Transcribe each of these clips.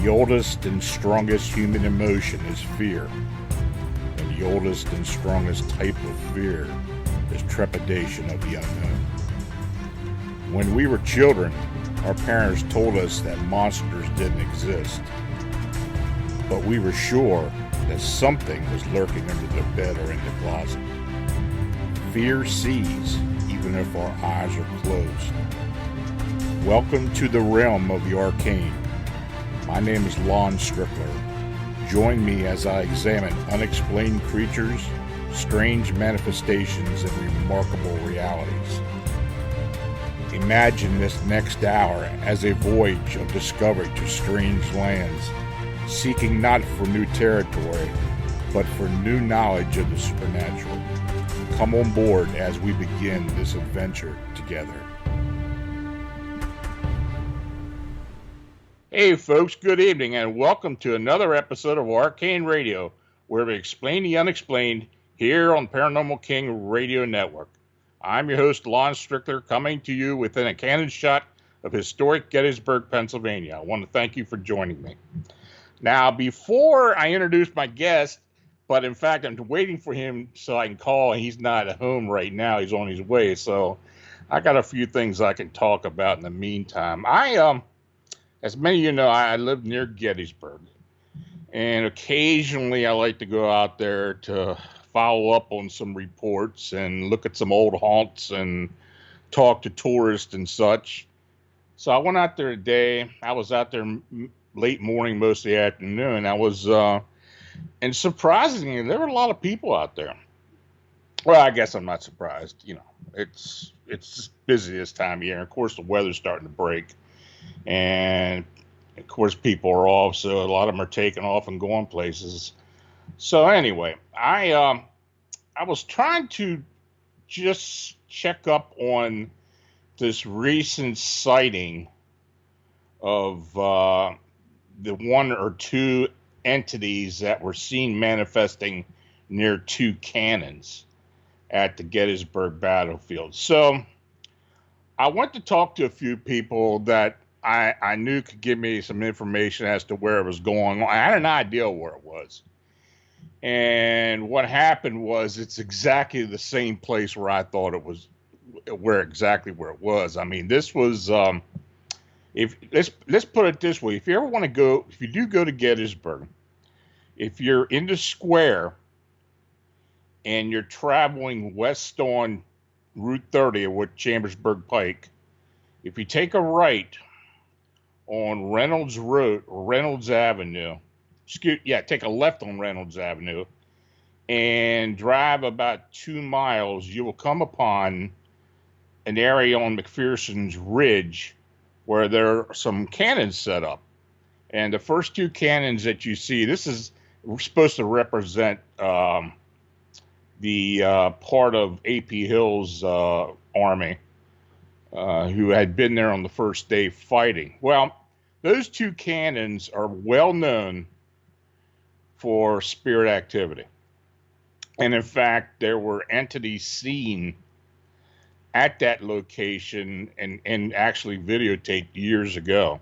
The oldest and strongest human emotion is fear, and the oldest and strongest type of fear is trepidation of the unknown. When we were children, our parents told us that monsters didn't exist, but we were sure that something was lurking under the bed or in the closet. Fear sees even if our eyes are closed. Welcome to the realm of the arcane. My name is Lon Strickler. Join me as I examine unexplained creatures, strange manifestations, and remarkable realities. Imagine this next hour as a voyage of discovery to strange lands, seeking not for new territory, but for new knowledge of the supernatural. Come on board as we begin this adventure together. Hey folks, good evening and welcome to another episode of Arcane Radio, where we explain the unexplained here on Paranormal King Radio Network. I'm your host, Lon Strickler, coming to you within a cannon shot of historic Gettysburg, Pennsylvania. I want to thank you for joining me. Now, before I introduce my guest, but in fact, I'm waiting for him so I can call, and he's not at home right now. He's on his way, so I got a few things I can talk about in the meantime. As many of you know, I live near Gettysburg, and occasionally I like to go out there to follow up on some reports and look at some old haunts and talk to tourists and such. So I went out there today. I was out there late morning, most of the afternoon. And surprisingly, there were a lot of people out there. Well, I guess I'm not surprised. You know, it's busy this time of year. Of course, the weather's starting to break. And of course, people are off, so a lot of them are taking off and going places. So anyway, I was trying to just check up on this recent sighting of the one or two entities that were seen manifesting near two cannons at the Gettysburg battlefield. So I went to talk to a few people that I knew could give me some information as to where it was going on. I had an idea where it was. And what happened was it's exactly the same place where I thought it was, where it was. I mean, this was, let's put it this way. If you ever want to go, if you do go to Gettysburg, if you're in the square and you're traveling west on Route 30 or Chambersburg Pike, if you take a right on Reynolds Road or Reynolds Avenue, take a left on Reynolds Avenue and drive about 2 miles, you will come upon an area on McPherson's Ridge where there are some cannons set up. And the first two cannons that you see, this is supposed to represent the part of A.P. Hill's army who had been there on the first day fighting. Well, those two cannons are well known for spirit activity. And in fact, there were entities seen at that location and actually videotaped years ago.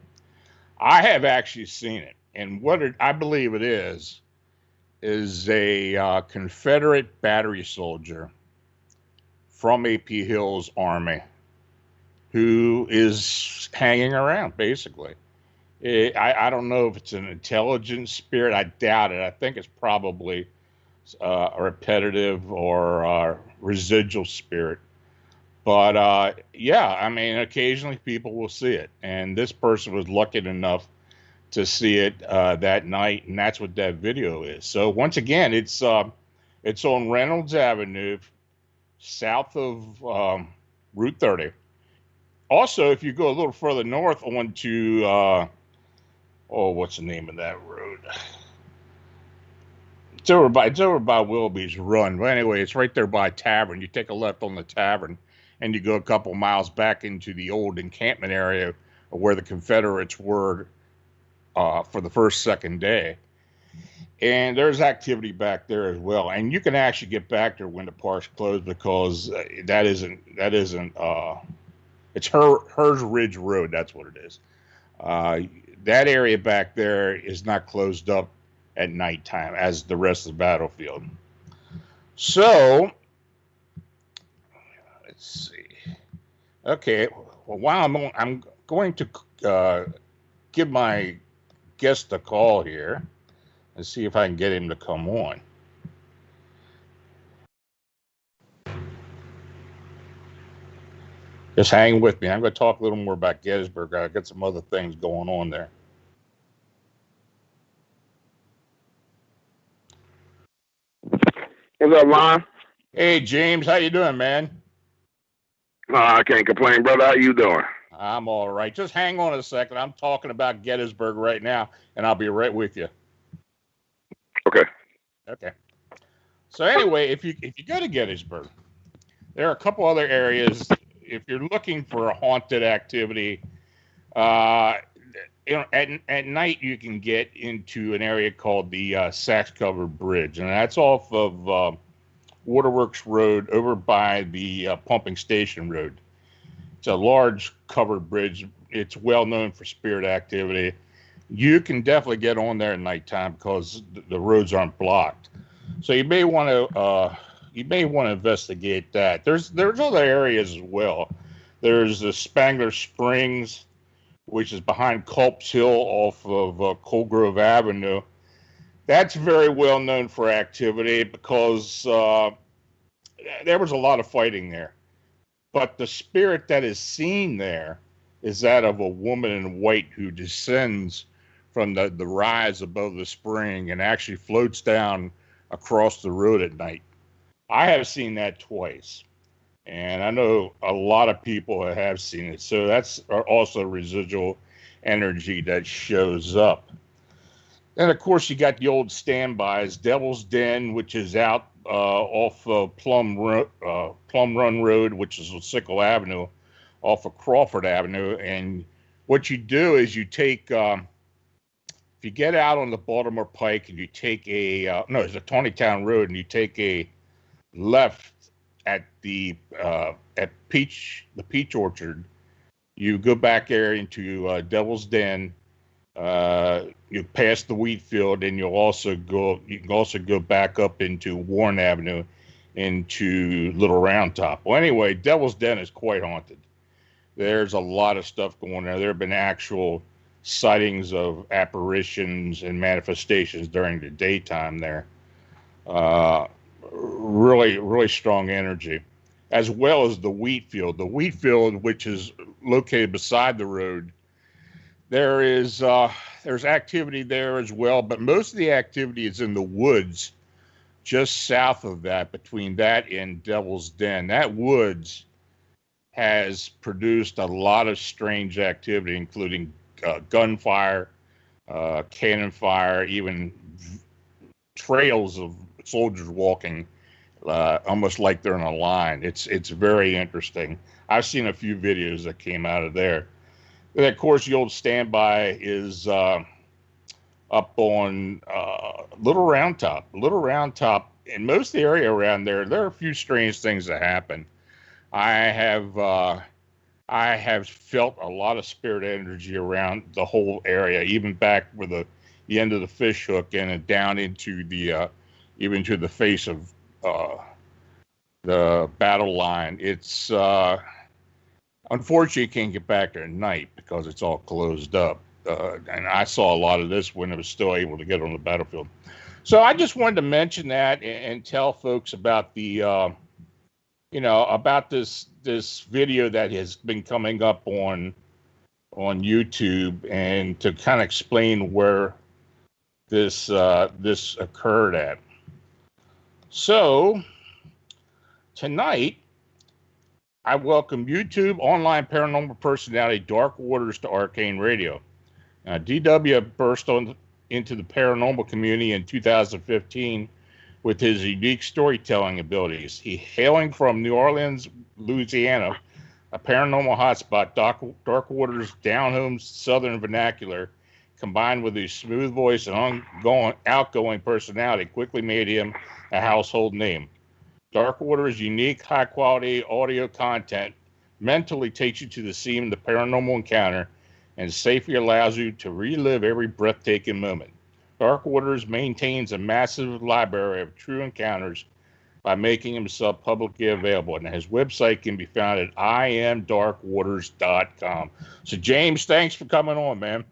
I have actually seen it. And I believe it is a Confederate battery soldier from A.P. Hill's army who is hanging around, basically. I don't know if it's an intelligent spirit. I doubt it. I think it's probably a repetitive or a residual spirit. But yeah, I mean, occasionally people will see it. And this person was lucky enough to see it that night, and that's what that video is. So once again, it's on Reynolds Avenue, south of Route 30. Also, if you go a little further north onto what's the name of that road? It's over by Willoughby's Run. But anyway, it's right there by Tavern. You take a left on the Tavern, and you go a couple miles back into the old encampment area where the Confederates were for the second day. And there's activity back there as well. And you can actually get back there when the park's closed, because it's Hers Ridge Road. That's what it is. Uh, that area back there is not closed up at nighttime as the rest of the battlefield. So let's see. Okay, well, while I'm going to give my guest a call here and see if I can get him to come on. Just hang with me. I'm going to talk a little more about Gettysburg. I've got some other things going on there. What's up, Lon? Hey, James, how you doing, man? I can't complain, brother. How you doing? I'm all right. Just hang on a second. I'm talking about Gettysburg right now, and I'll be right with you. Okay. Okay. So anyway, if you go to Gettysburg, there are a couple other areas. If you're looking for a haunted activity, uh, at night you can get into an area called the Sax Covered Bridge, and that's off of Waterworks Road over by the Pumping Station Road. It's a large covered bridge. It's well known for spirit activity. You can definitely get on there at nighttime because the roads aren't blocked. So you may want to investigate that. There's other areas as well. There's the Spangler Springs, which is behind Culp's Hill off of Cold Grove Avenue. That's very well known for activity because there was a lot of fighting there. But the spirit that is seen there is that of a woman in white who descends from the rise above the spring and actually floats down across the road at night. I have seen that twice. And I know a lot of people have seen it. So that's also residual energy that shows up. And of course, you got the old standbys, Devil's Den, which is out off Plum Run Road, which is on Sickle Avenue, off of Crawford Avenue. And what you do is you take, if you get out on the Baltimore Pike and you take no, it's a Tawnytown Road, and you take a left at the Peach Orchard, you go back there into Devil's Den. You pass the wheat field, and you can also go back up into Warren Avenue into Little Round Top. Well, anyway, Devil's Den is quite haunted. There's a lot of stuff going there. There have been actual sightings of apparitions and manifestations during the daytime there. Really, really strong energy, as well as the wheat field. The wheat field, which is located beside the road, there's activity there as well, but most of the activity is in the woods just south of that, between that and Devil's Den. That woods has produced a lot of strange activity, including gunfire, cannon fire, even trails of soldiers walking almost like they're in a line. It's very interesting. I've seen a few videos that came out of there. And of course, the old standby is up on Little Round Top. Little Round Top, in most of the area around there, there are a few strange things that happen. I have felt a lot of spirit energy around the whole area, even back with the end of the fish hook and down into the even to the face of the battle line. It's unfortunately, you can't get back there at night because it's all closed up. And I saw a lot of this when it was still able to get on the battlefield. So I just wanted to mention that and tell folks about about this video that has been coming up on YouTube, and to kind of explain where this occurred at. So tonight, I welcome YouTube online paranormal personality Dark Waters to Arcane Radio. DW burst into the paranormal community in 2015 with his unique storytelling abilities. He hailing from New Orleans, Louisiana, a paranormal hotspot. Dark Waters' down-home Southern vernacular, combined with his smooth voice and outgoing personality, quickly made him a household name. Dark Waters' unique, high-quality audio content mentally takes you to the scene of the paranormal encounter and safely allows you to relive every breathtaking moment. Dark Waters maintains a massive library of true encounters by making himself publicly available, and his website can be found at imdarkwaters.com. So, James, thanks for coming on, man.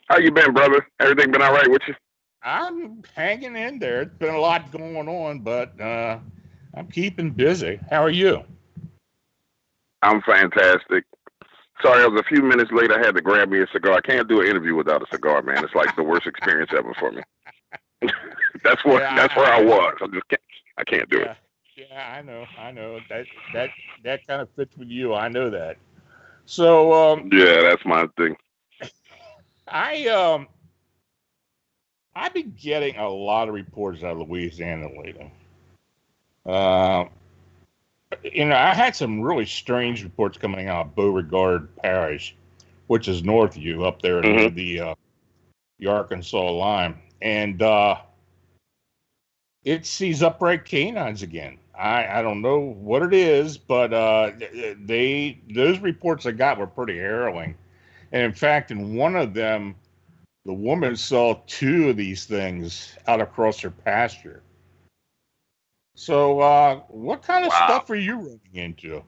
How you been, brother? Everything been all right with you? I'm hanging in there. It's been a lot going on, but I'm keeping busy. How are you? I'm fantastic. Sorry, I was a few minutes late. I had to grab me a cigar. I can't do an interview without a cigar, man. It's like the worst experience ever for me. That's where I was. I can't do it. Yeah, I know. That kind of fits with you. I know that. So yeah, that's my thing. I've been getting a lot of reports out of Louisiana lately. I had some really strange reports coming out of Beauregard Parish, which is north of you, up there near the Arkansas line, and it sees upright canines again. I don't know what it is, but those reports I got were pretty harrowing. And in fact, in one of them, the woman saw two of these things out across her pasture. So, what kind of stuff are you running into?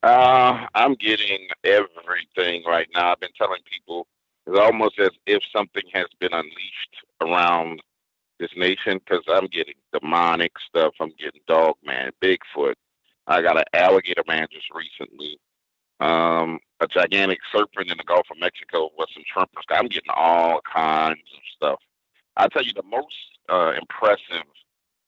I'm getting everything right now. I've been telling people it's almost as if something has been unleashed around this nation because I'm getting demonic stuff. I'm getting dog man, Bigfoot. I got an alligator man just recently. A gigantic serpent in the Gulf of Mexico with some shrimpers. I'm getting all kinds of stuff. I'll tell you the most impressive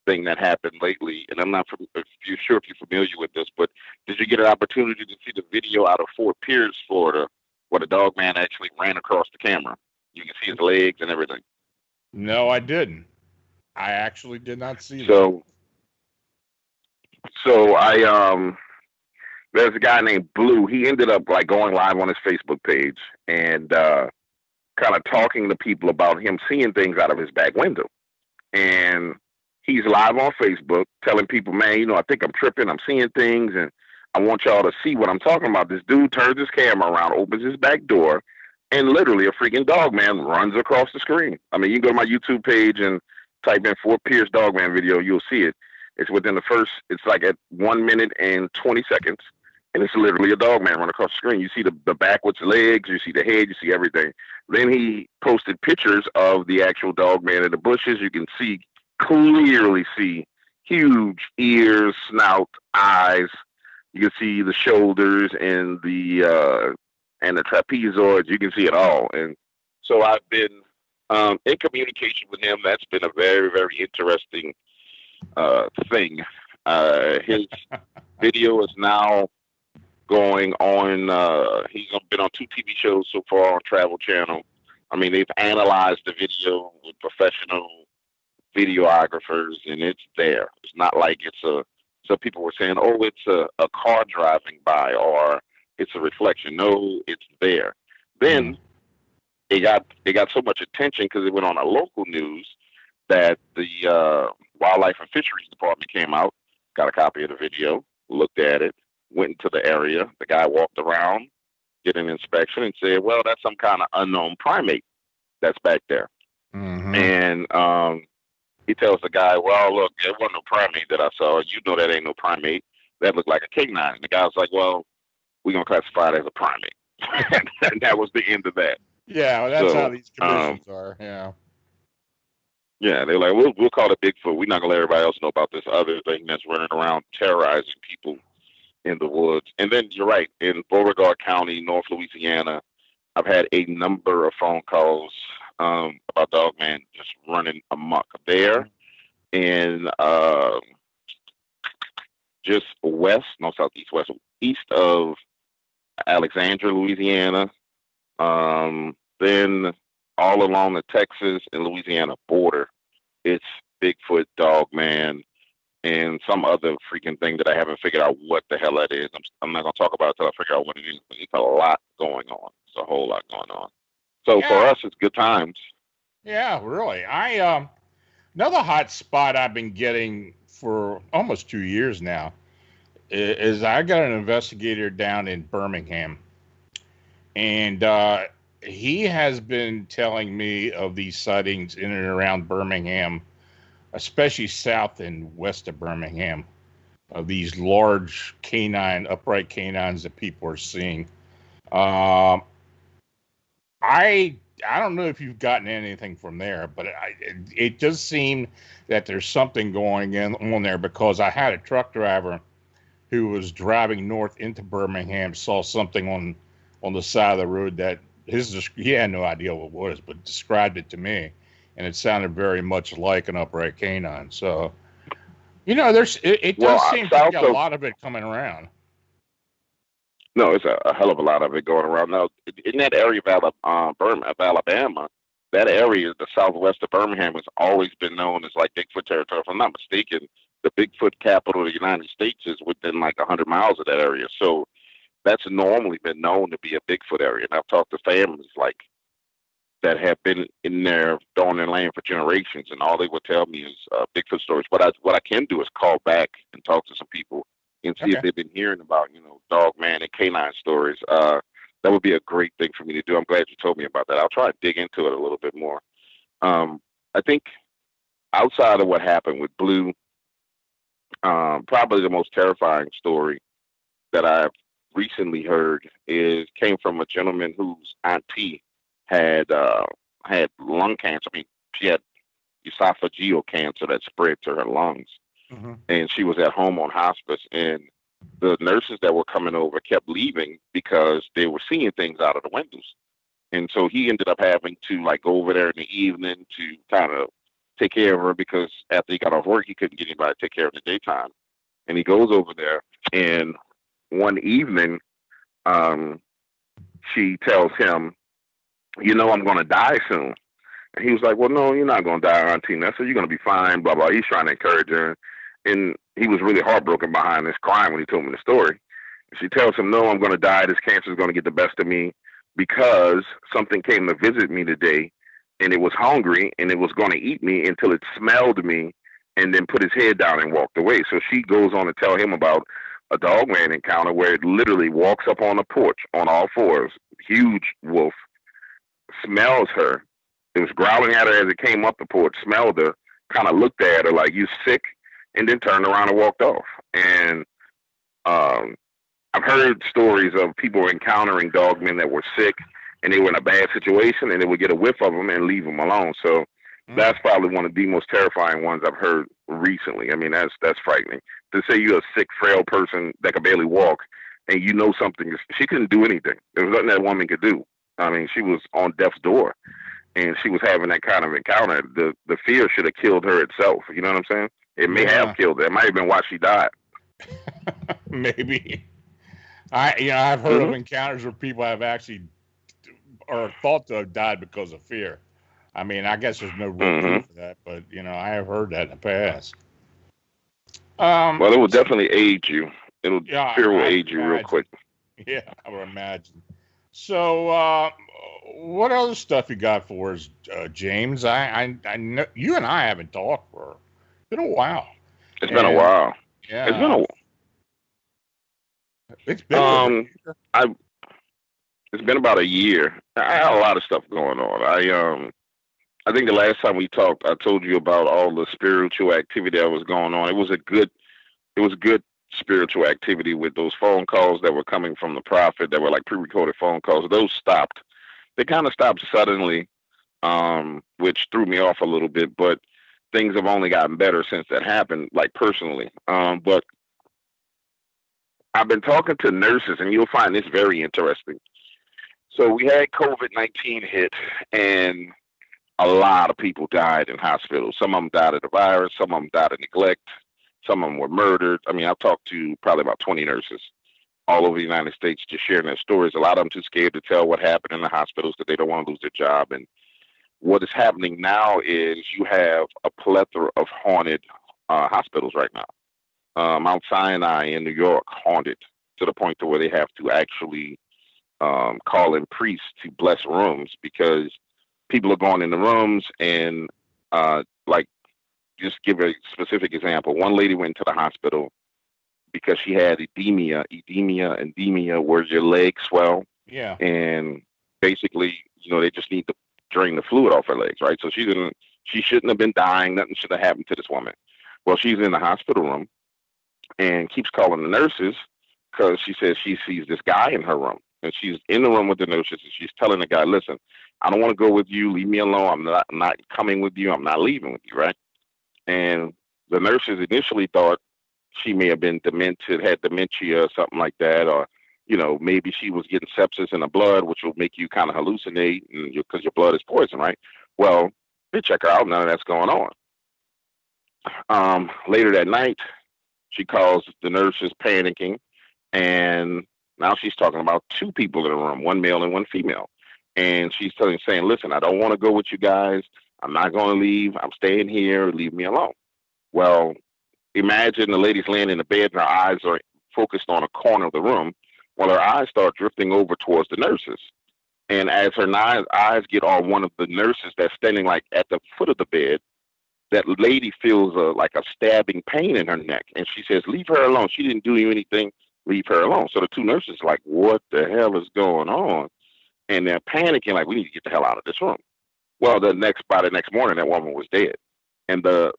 thing that happened lately, and I'm not sure if you're familiar with this, but did you get an opportunity to see the video out of Fort Pierce, Florida, where the dog man actually ran across the camera? You can see his legs and everything. No, I didn't. I actually did not see that. So there's a guy named Blue. He ended up like going live on his Facebook page and kind of talking to people about him seeing things out of his back window. And he's live on Facebook telling people, man, I think I'm tripping. I'm seeing things, and I want y'all to see what I'm talking about. This dude turns his camera around, opens his back door, and literally a freaking dog man runs across the screen. I mean, you can go to my YouTube page and type in Fort Pierce dog man video. You'll see it. It's within the first, it's like at 1 minute and 20 seconds. And it's literally a dog man run across the screen. You see the backwards legs, you see the head, you see everything. Then he posted pictures of the actual dog man in the bushes. You can clearly see huge ears, snout, eyes. You can see the shoulders and the trapezoids. You can see it all. And so I've been in communication with him. That's been a very, very interesting thing. His video is now going on. He's been on 2 TV shows so far on Travel Channel. I mean, they've analyzed the video with professional videographers, and it's there. It's not like some people were saying, oh, it's a car driving by or it's a reflection. No, it's there. Then it got so much attention because it went on a local news that the Wildlife and Fisheries Department came out, got a copy of the video, looked at it, went into the area. The guy walked around, did an inspection, and said, well, that's some kind of unknown primate that's back there. And he tells the guy, well, look, there wasn't no primate that I saw. You know that ain't no primate. That looked like a canine. And the guy was like, well, we're going to classify it as a primate. And that was the end of that. Yeah, well, that's how these commissions are, yeah. Yeah, they're like, we'll call it Bigfoot. We're not going to let everybody else know about this other thing that's running around terrorizing people in the woods. And then you're right, in Beauregard County, North Louisiana, I've had a number of phone calls about dogman just running amok there. And just southeast west, east of Alexandria, Louisiana. Then all along the Texas and Louisiana border, it's Bigfoot, dogman, and some other freaking thing that I haven't figured out what the hell that is. I'm not going to talk about it until I figure out what it is. But it's a lot going on. It's a whole lot going on. So for us, it's good times. Yeah, really. Another hot spot I've been getting for almost 2 years now is I got an investigator down in Birmingham, And he has been telling me of these sightings in and around Birmingham, especially south and west of Birmingham, of these large upright canines that people are seeing. Um, I don't know if you've gotten anything from there, but it does seem that there's something on there, because I had a truck driver who was driving north into Birmingham, saw something on the side of the road that he had no idea what it was, but described it to me, and it sounded very much like an upright canine. So, it does seem to be a lot of it coming around. No, it's a hell of a lot of it going around now. In that area of Alabama, that area, the southwest of Birmingham, has always been known as like Bigfoot territory. If I'm not mistaken, the Bigfoot capital of the United States is within like 100 miles of that area. So that's normally been known to be a Bigfoot area. And I've talked to families like that have been in there on their land for generations, and all they would tell me is Bigfoot stories. What I can do is call back and talk to some people and see if they've been hearing about, dog man and canine stories. That would be a great thing for me to do. I'm glad you told me about that. I'll try to dig into it a little bit more. I think outside of what happened with Blue, probably the most terrifying story that I've recently heard came from a gentleman whose auntie had lung cancer. I mean, she had esophageal cancer that spread to her lungs. Mm-hmm. And she was at home on hospice, and the nurses that were coming over kept leaving because they were seeing things out of the windows. And so he ended up having to like go over there in the evening to kind of take care of her, because after he got off work, he couldn't get anybody to take care of in the daytime. And he goes over there, and one evening, she tells him, I'm going to die soon. And he was like, well, no, you're not going to die, Auntie. I said, you're going to be fine, blah, blah. He's trying to encourage her. And he was really heartbroken behind this crying when he told me the story. She tells him, no, I'm going to die. This cancer is going to get the best of me because something came to visit me today, and it was hungry, and it was going to eat me until it smelled me and then put his head down and walked away. So she goes on to tell him about a dogman encounter where it literally walks up on the porch on all fours, huge wolf, smells her. It was growling at her as it came up the porch, smelled her, kind of looked at her like, you sick, and then turned around and walked off. And I've heard stories of people encountering dogmen that were sick, and they were in a bad situation, and they would get a whiff of them and leave them alone. So that's probably one of the most terrifying ones I've heard recently. I mean, that's frightening. To say you're a sick, frail person that could barely walk, and something, she couldn't do anything. There was nothing that woman could do. I mean, she was on death's door, and she was having that kind of encounter. The fear should have killed her itself. You know what I'm saying? It may have killed her. It might have been why she died. Maybe. I've heard of encounters where people have actually or thought to have died because of fear. I mean, I guess there's no real proof for that, but I have heard that in the past. Well, it will definitely age you. Fear will age you real quick. Yeah, I would imagine. So, what other stuff you got for us, James? I know you and I haven't talked for been a while. It's been a while. Yeah, it's been a while. It's been. It's been about a year. I had a lot of stuff going on. I think the last time we talked, I told you about all the spiritual activity that was going on. It was good spiritual activity with those phone calls that were coming from the prophet that were like pre-recorded phone calls. Those stopped. They kind of stopped suddenly, which threw me off a little bit, but things have only gotten better since that happened, like personally. But I've been talking to nurses, and you'll find this very interesting. So we had COVID-19 hit, and a lot of people died in hospitals. Some of them died of the virus. Some of them died of neglect. Some of them were murdered. I mean, I've talked to probably about 20 nurses all over the United States just sharing their stories. A lot of them too scared to tell what happened in the hospitals because they don't want to lose their job. And what is happening now is you have a plethora of haunted hospitals right now. Mount Sinai in New York, haunted to the point to where they have to actually call in priests to bless rooms because people are going in the rooms and just give a specific example. One lady went to the hospital because she had edema, where your legs swell. Yeah. and basically, they just need to drain the fluid off her legs, right? So she shouldn't have been dying. Nothing should have happened to this woman. Well, she's in the hospital room and keeps calling the nurses because she says she sees this guy in her room. And she's in the room with the nurses and she's telling the guy, listen, I don't want to go with you. Leave me alone. I'm not coming with you. I'm not leaving with you, right? And the nurses initially thought she may have been demented, had dementia or something like that, or maybe she was getting sepsis in the blood, which will make you kind of hallucinate because your blood is poison, right? Well, they check her out. None of that's going on. Later that night, she calls the nurses panicking, and now she's talking about two people in the room, one male and one female. And she's saying, listen, I don't want to go with you guys. I'm not going to leave. I'm staying here. Leave me alone. Well, imagine the lady's laying in the bed and her eyes are focused on a corner of the room while her eyes start drifting over towards the nurses. And as her eyes get on one of the nurses that's standing like at the foot of the bed, that lady feels like a stabbing pain in her neck. And she says, leave her alone. She didn't do you anything. Leave her alone. So the two nurses are like, what the hell is going on? And they're panicking like, we need to get the hell out of this room. Well, by the next morning, that woman was dead. And the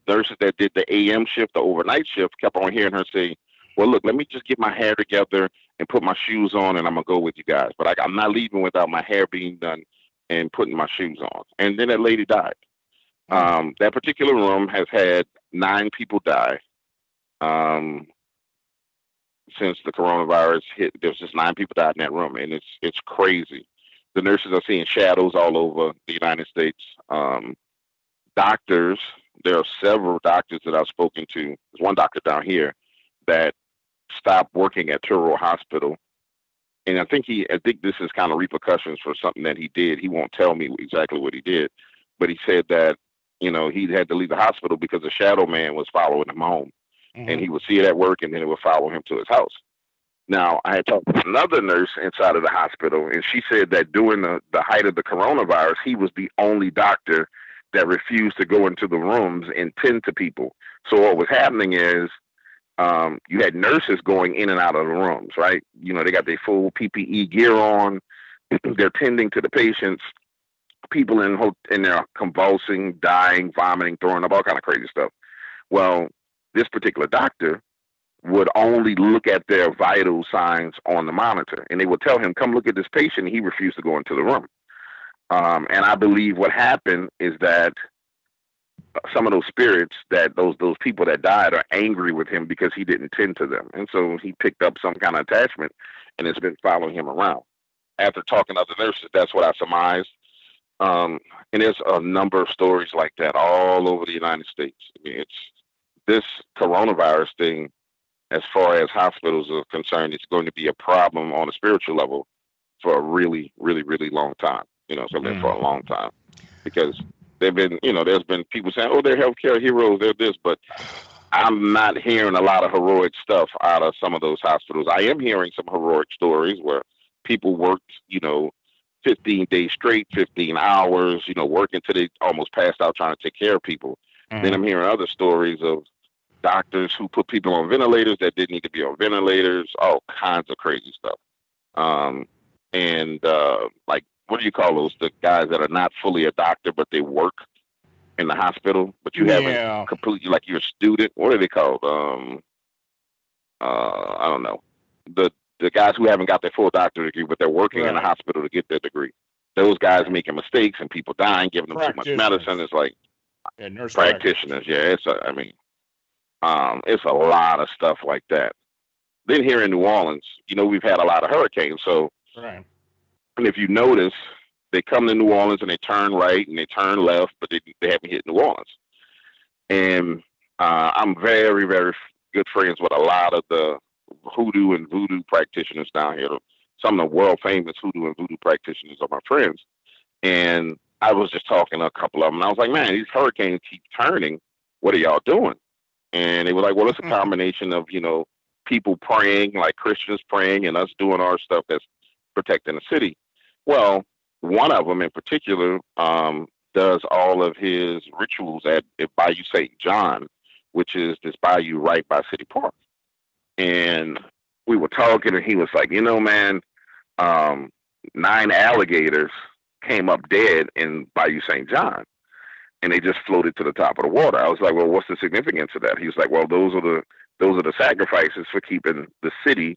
nurses that did the AM shift, the overnight shift, kept on hearing her say, well, look, let me just get my hair together and put my shoes on, and I'm going to go with you guys. But I'm not leaving without my hair being done and putting my shoes on. And then that lady died. That particular room has had 9 people die since the coronavirus hit. There's just 9 people died in that room, and it's crazy. The nurses are seeing shadows all over the United States. Doctors, there are several doctors that I've spoken to. There's one doctor down here that stopped working at Truro Hospital, and I think this is kind of repercussions for something that he did. He won't tell me exactly what he did, but he said that he had to leave the hospital because the shadow man was following him home, and he would see it at work, and then it would follow him to his house. Now, I had talked to another nurse inside of the hospital, and she said that during the height of the coronavirus, he was the only doctor that refused to go into the rooms and tend to people. So what was happening is you had nurses going in and out of the rooms, right? They got their full PPE gear on. They're tending to the patients. People in there convulsing, dying, vomiting, throwing up, all kind of crazy stuff. Well, this particular doctor would only look at their vital signs on the monitor, and they would tell him, come look at this patient. He refused to go into the room. And I believe what happened is that some of those spirits, that those people that died, are angry with him because he didn't tend to them. And so he picked up some kind of attachment, and it's been following him around. After talking to other nurses, that's what I surmised. And there's a number of stories like that all over the United States. I mean, this coronavirus thing, as far as hospitals are concerned, it's going to be a problem on a spiritual level for a really, really, really long time. It's going to be for a long time, because there's been people saying, oh, they're healthcare heroes, they're this, but I'm not hearing a lot of heroic stuff out of some of those hospitals. I am hearing some heroic stories where people worked, 15 days straight, 15 hours, working till they almost passed out trying to take care of people. Then I'm hearing other stories of doctors who put people on ventilators that didn't need to be on ventilators, all kinds of crazy stuff. Like, what do you call those? The guys that are not fully a doctor, but they work in the hospital, but you haven't completely, like, you're a student. What are they called? I don't know. The guys who haven't got their full doctorate degree, but they're working in the hospital to get their degree. Those guys making mistakes and people dying, giving them too much medicine. It's like nurse practitioners. Yeah, it's a lot of stuff like that. Then here in New Orleans, we've had a lot of hurricanes. So, and if you notice, they come to New Orleans and they turn right and they turn left, but they haven't hit New Orleans. And I'm very, very good friends with a lot of the hoodoo and voodoo practitioners down here. Some of the world famous hoodoo and voodoo practitioners are my friends. And I was just talking to a couple of them, and I was like, man, these hurricanes keep turning. What are y'all doing? And they were like, well, it's a combination of, people praying, like Christians praying, and us doing our stuff that's protecting the city. Well, one of them in particular does all of his rituals at Bayou St. John, which is this bayou right by City Park. And we were talking, and he was like, man, 9 alligators came up dead in Bayou St. John, and they just floated to the top of the water. I was like, well, what's the significance of that? He was like, well, those are the sacrifices for keeping the city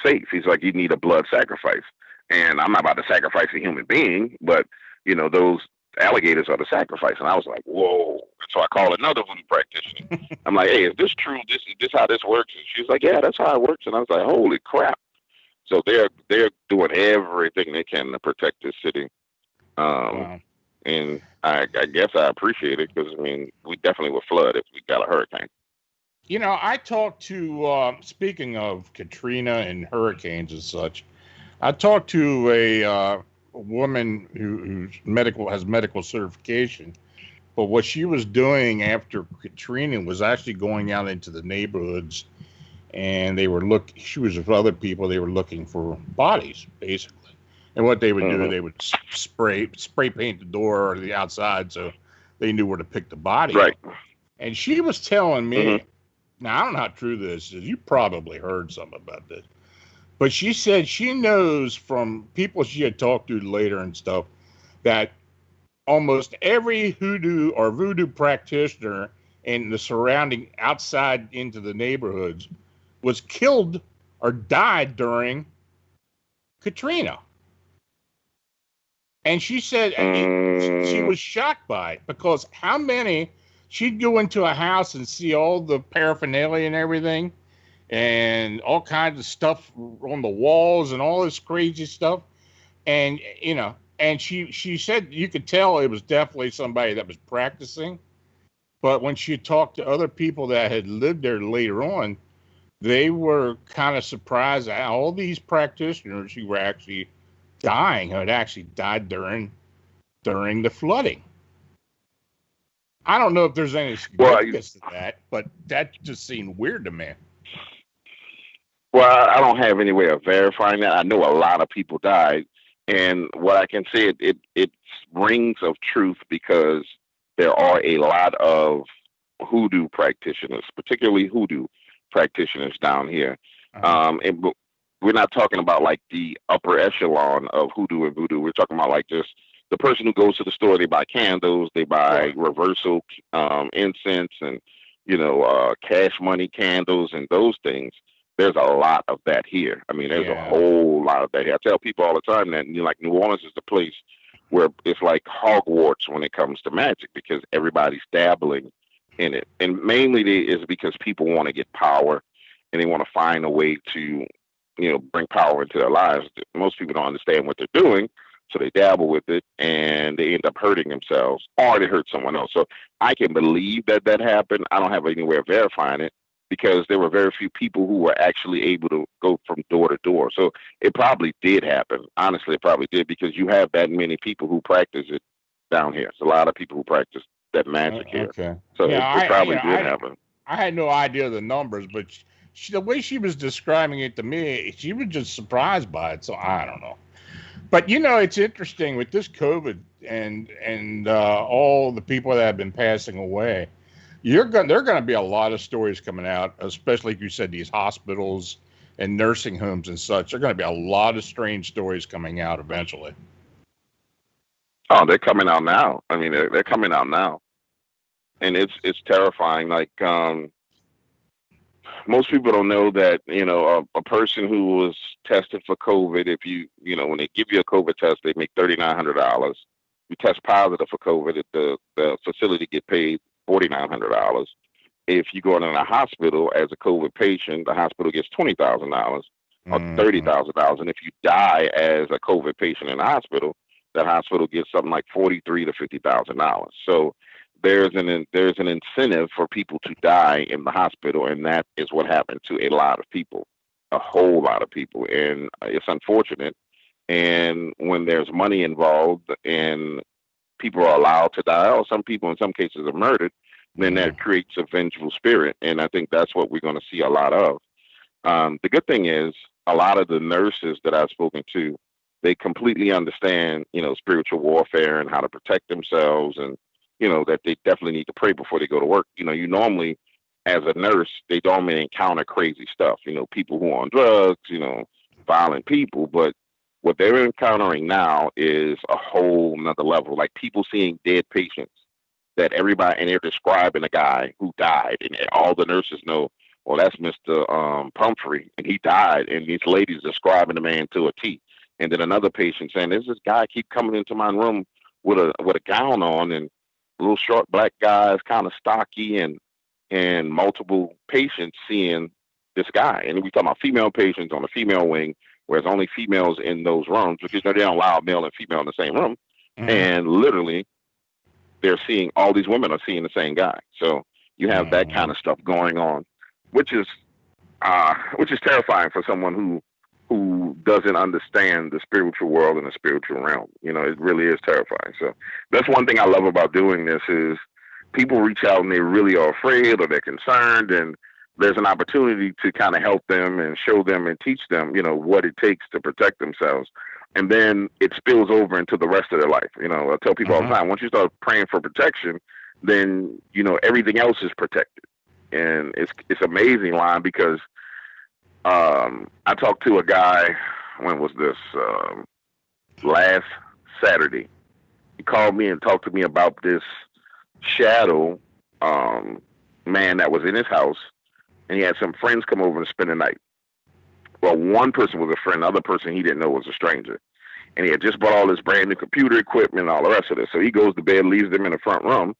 safe. He's like, you need a blood sacrifice, and I'm not about to sacrifice a human being, but those alligators are the sacrifice. And I was like, whoa. So I called another voodoo practitioner. I'm like, hey, is this true? This is this how this works? And she's like, yeah, that's how it works. And I was like, holy crap. So they're doing everything they can to protect this city. Wow. And I guess I appreciate it, because I mean, we definitely would flood if we got a hurricane. I talked to, speaking of Katrina and hurricanes and such, I talked to a woman who's has medical certification, but what she was doing after Katrina was actually going out into the neighborhoods, and she was with other people, they were looking for bodies, basically. And what they would do, they would spray paint the door or the outside so they knew where to pick the body right up. And she was telling me, now I don't know how true this is, you probably heard something about this, but she said she knows from people she had talked to later and stuff that almost every hoodoo or voodoo practitioner in the surrounding outside into the neighborhoods was killed or died during Katrina. And she said she was shocked by it, because how many, she'd go into a house and see all the paraphernalia and everything and all kinds of stuff on the walls and all this crazy stuff. And, and she said you could tell it was definitely somebody that was practicing. But when she talked to other people that had lived there later on, they were kind of surprised at all these practitioners who were actually dying, had actually died during the flooding. I don't know if there's any significance to that, but that just seemed weird to me. Well, I don't have any way of verifying that. I know a lot of people died, and what I can say, it rings of truth, because there are a lot of hoodoo practitioners, particularly hoodoo practitioners down here. And we're not talking about like the upper echelon of hoodoo and voodoo. We're talking about like just the person who goes to the store, they buy candles, they buy reversal incense, and cash money candles and those things. There's a lot of that here. I mean, there's a whole lot of that here. I tell people all the time that like New Orleans is the place where it's like Hogwarts when it comes to magic, because everybody's dabbling in it, and mainly is because people want to get power, and they want to find a way to bring power into their lives. Most people don't understand what they're doing, so they dabble with it, and they end up hurting themselves, or they hurt someone else. So I can believe that happened. I don't have any way of verifying it, because there were very few people who were actually able to go from door to door. So it probably did happen. Honestly, it probably did, because you have that many people who practice it down here. It's a lot of people who practice that magic here. So it probably did happen. I had no idea the numbers, but the way she was describing it to me, she was just surprised by it. So I don't know. But it's interesting with this COVID and all the people that have been passing away. There are going to be a lot of stories coming out, especially like you said, these hospitals and nursing homes and such. There are going to be a lot of strange stories coming out eventually. Oh, they're coming out now. I mean, they're coming out now, and it's terrifying. Like most people don't know that a person who was tested for COVID, if when they give you a COVID test, they make $3,900. You test positive for COVID, the facility get paid $4,900. If you go in a hospital as a COVID patient, the hospital gets $20,000 or $30,000. And if you die as a COVID patient in the hospital, that hospital gets something like $43,000 to $50,000. So there's an incentive for people to die in the hospital, and that is what happened to a lot of people, a whole lot of people, and it's unfortunate. And when there's money involved and people are allowed to die, or some people in some cases are murdered, then that creates a vengeful spirit, and I think that's what we're going to see a lot of. The good thing is, a lot of the nurses that I've spoken to, they completely understand, spiritual warfare and how to protect themselves, and that they definitely need to pray before they go to work. You normally, as a nurse, they normally encounter crazy stuff. People who are on drugs, violent people, but What they're encountering now is a whole nother level. Like people seeing dead patients that everybody, and they're describing a guy who died, and all the nurses know, well, that's Mr. Pumphrey, and he died, and these ladies describing the man to a T. And then another patient saying, "There's this guy keep coming into my room with a gown on, and a little short black guy is kind of stocky," and multiple patients seeing this guy. And we talking about female patients on the female wing, whereas only females in those rooms, because they don't allow male and female in the same room. Mm-hmm. And literally, they're seeing, all these women are seeing the same guy. So you have that kind of stuff going on, which is terrifying for someone who doesn't understand the spiritual world and the spiritual realm. You know, it really is terrifying. So that's one thing I love about doing this is people reach out and they really are afraid or they're concerned, and there's an opportunity to kind of help them and show them and teach them, you know, what it takes to protect themselves. And then it spills over into the rest of their life. You know, I tell people all the time, once you start praying for protection, then, you know, everything else is protected. And it's amazing, Lon, because I talked to a guy, when was this? Last Saturday. He called me and talked to me about this shadow man that was in his house, and he had some friends come over and spend the night. Well, one person was a friend, the other person he didn't know was a stranger. And he had just bought all this brand new computer equipment and all the rest of it. So he goes to bed, leaves them in the front room.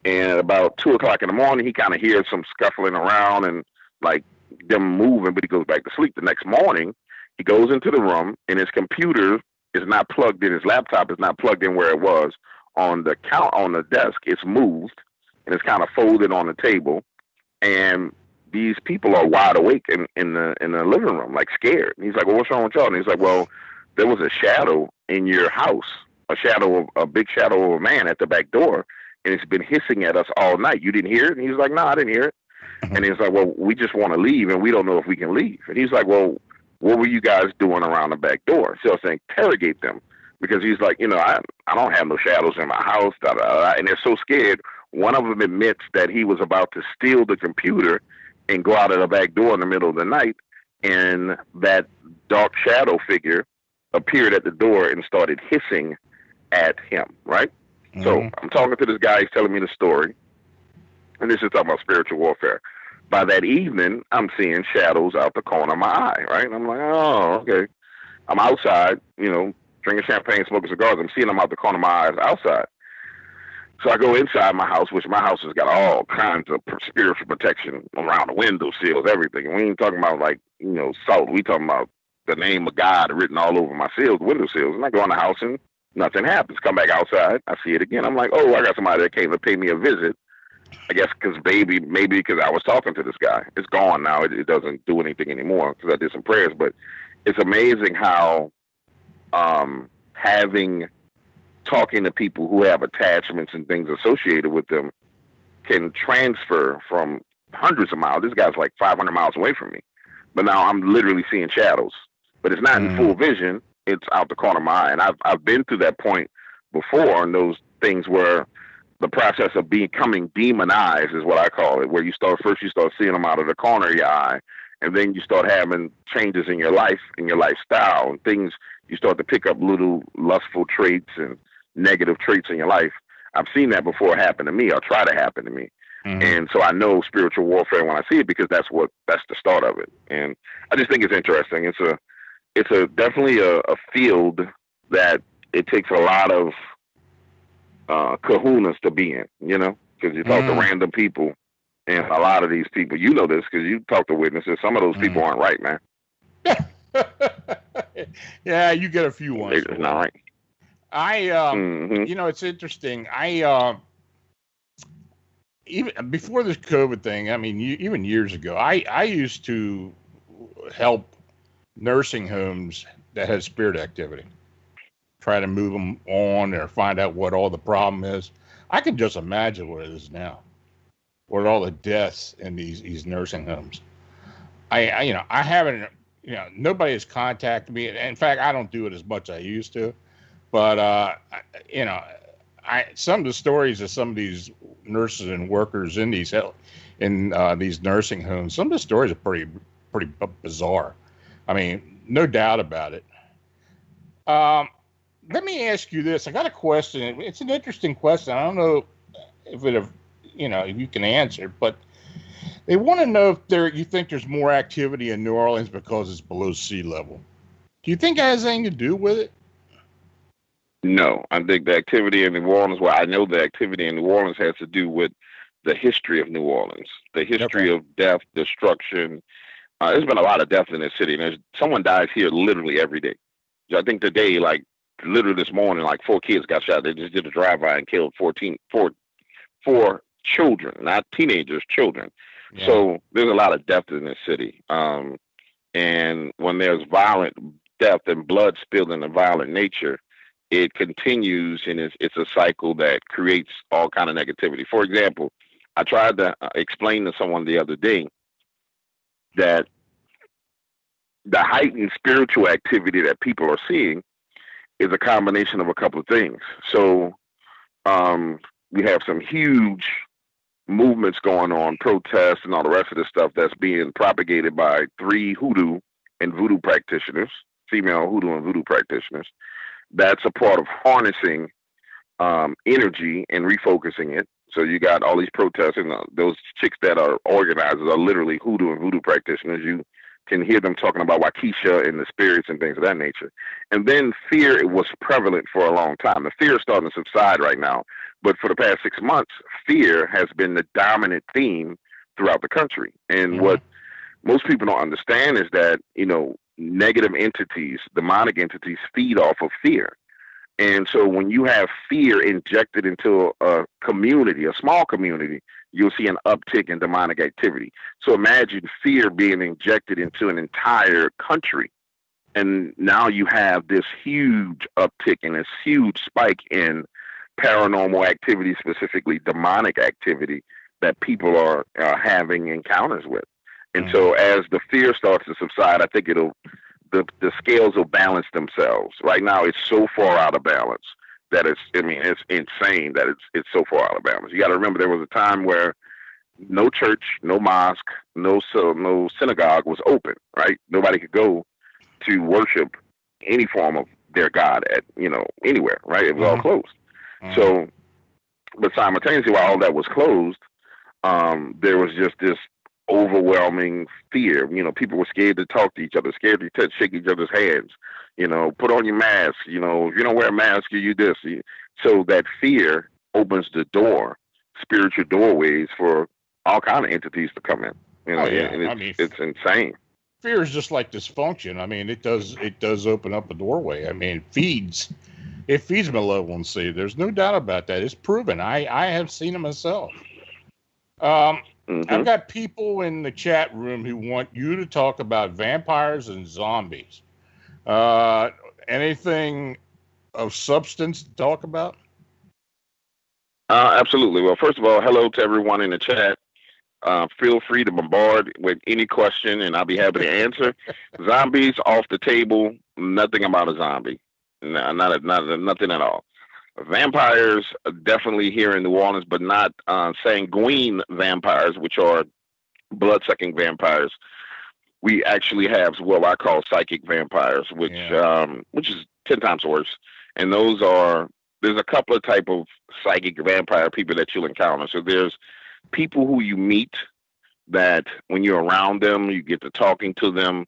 And about 2 o'clock in the morning, he kind of hears some scuffling around and like them moving, but he goes back to sleep. The next morning, he goes into the room and his computer is not plugged in. His laptop is not plugged in where it was on the desk. It's moved and it's kind of folded on the table. And these people are wide awake in the living room, like scared. And he's like, "Well, what's wrong with y'all?" And he's like, "Well, there was a shadow in your house, a big shadow of a man at the back door, and it's been hissing at us all night. You didn't hear it?" And he's like, "No, I didn't hear it." And he's like, "Well, we just want to leave, and we don't know if we can leave." And he's like, "Well, what were you guys doing around the back door?" So I was saying, interrogate them, because he's like, "You know, I don't have no shadows in my house." Da, da, da. And they're so scared. One of them admits that he was about to steal the computer and go out of the back door in the middle of the night, and that dark shadow figure appeared at the door and started hissing at him, right? Mm-hmm. So I'm talking to this guy, he's telling me the story, and this is talking about spiritual warfare. By that evening, I'm seeing shadows out the corner of my eye, right? And I'm like, oh, okay. I'm outside, you know, drinking champagne, smoking cigars. I'm seeing them out the corner of my eyes outside. So I go inside my house, which my house has got all kinds of spiritual protection around the window sills, everything. And we ain't talking about like, you know, salt. We talking about the name of God written all over my sills, window sills. And I go in the house and nothing happens. Come back outside, I see it again. I'm like, oh, I got somebody that came to pay me a visit. I guess maybe because I was talking to this guy. It's gone now. It doesn't do anything anymore because I did some prayers. But it's amazing how talking to people who have attachments and things associated with them can transfer from hundreds of miles. This guy's like 500 miles away from me, but now I'm literally seeing shadows. But it's not in full vision. It's out the corner of my eye. And I've been to that point before, and those things where the process of becoming demonized is what I call it, where you start seeing them out of the corner of your eye, and then you start having changes in your life, in your lifestyle, and things, you start to pick up little lustful traits and negative traits in your life. I've seen that before happen to me, or try to happen to me. Mm-hmm. And so I know spiritual warfare when I see it, because that's the start of it. And I just think it's interesting. It's definitely a field that it takes a lot of kahunas to be in, you know, because you talk to random people, and a lot of these people, you know this because you talk to witnesses, some of those people aren't right, man. Yeah, you get a few ones. They're just not right. You know, it's interesting. Even before this COVID thing, I mean, even years ago, I used to help nursing homes that had spirit activity, try to move them on or find out what all the problem is. I can just imagine what it is now, with all the deaths in these nursing homes. I haven't, you know, nobody has contacted me. In fact, I don't do it as much as I used to. But, you know, some of the stories of some of these nurses and workers in these nursing homes, some of the stories are pretty bizarre. I mean, no doubt about it. Um, Let me ask you this. I got a question. It's an interesting question. I don't know if it, if you can answer, but they want to know if you think there's more activity in New Orleans because it's below sea level. Do you think it has anything to do with it? No, I think the activity in New Orleans, well, I know the activity in New Orleans has to do with the history of New Orleans, the history Okay. of death, destruction. There's been a lot of death in this city, and someone dies here literally every day. I think today, like literally this morning, like 4 kids got shot. They just did a drive-by and killed four children, not teenagers, children. Yeah. So there's a lot of death in this city. And when there's violent death and blood spilled in a violent nature, it continues, and it's a cycle that creates all kind of negativity. For example, I tried to explain to someone the other day that the heightened spiritual activity that people are seeing is a combination of a couple of things. So we have some huge movements going on, protests and all the rest of this stuff that's being propagated by 3 hoodoo and voodoo practitioners, female hoodoo and voodoo practitioners. That's a part of harnessing energy and refocusing it. So you got all these protests, and those chicks that are organizers are literally hoodoo and voodoo practitioners. You can hear them talking about Waukesha and the spirits and things of that nature. And then fear, it was prevalent for a long time. The fear is starting to subside right now. But for the past 6 months, fear has been the dominant theme throughout the country. And Mm-hmm. what most people don't understand is that, negative entities, demonic entities feed off of fear. And so when you have fear injected into a community, a small community, you'll see an uptick in demonic activity. So imagine fear being injected into an entire country. And now you have this huge uptick and this huge spike in paranormal activity, specifically demonic activity that people are having encounters with. And Mm-hmm. so as the fear starts to subside, I think the scales will balance themselves. Right now, it's so far out of balance that it's insane that it's so far out of balance. You got to remember there was a time where no church, no mosque, no synagogue was open, right? Nobody could go to worship any form of their God at, anywhere, right? It was all Mm-hmm. closed. Mm-hmm. So, but simultaneously, while all that was closed, there was just this overwhelming fear. People were scared to talk to each other, scared to shake each other's hands. Put on your mask. If you don't wear a mask, you this. So that fear opens the door, spiritual doorways for all kind of entities to come in. Oh yeah. And I it's mean, it's insane. fear is just like dysfunction. I mean, it does open up a doorway. I mean, it feeds malevolency. There's no doubt about that. It's proven. I have seen it myself. Um, I've Hmm. got people in the chat room who want you to talk about vampires and zombies. Uh, Anything of substance to talk about? Absolutely. Well, first of all, hello to everyone in the chat. Feel free to bombard with any question, and I'll be happy to answer. Zombies off the table. Nothing about a zombie. No, nothing at all. Vampires are definitely here in New Orleans, but not sanguine vampires, which are blood-sucking vampires. We actually have what I call psychic vampires, Yeah. which is 10 times worse. And there's a couple of type of psychic vampire people that you'll encounter. So there's people who you meet that when you're around them, you get to talking to them.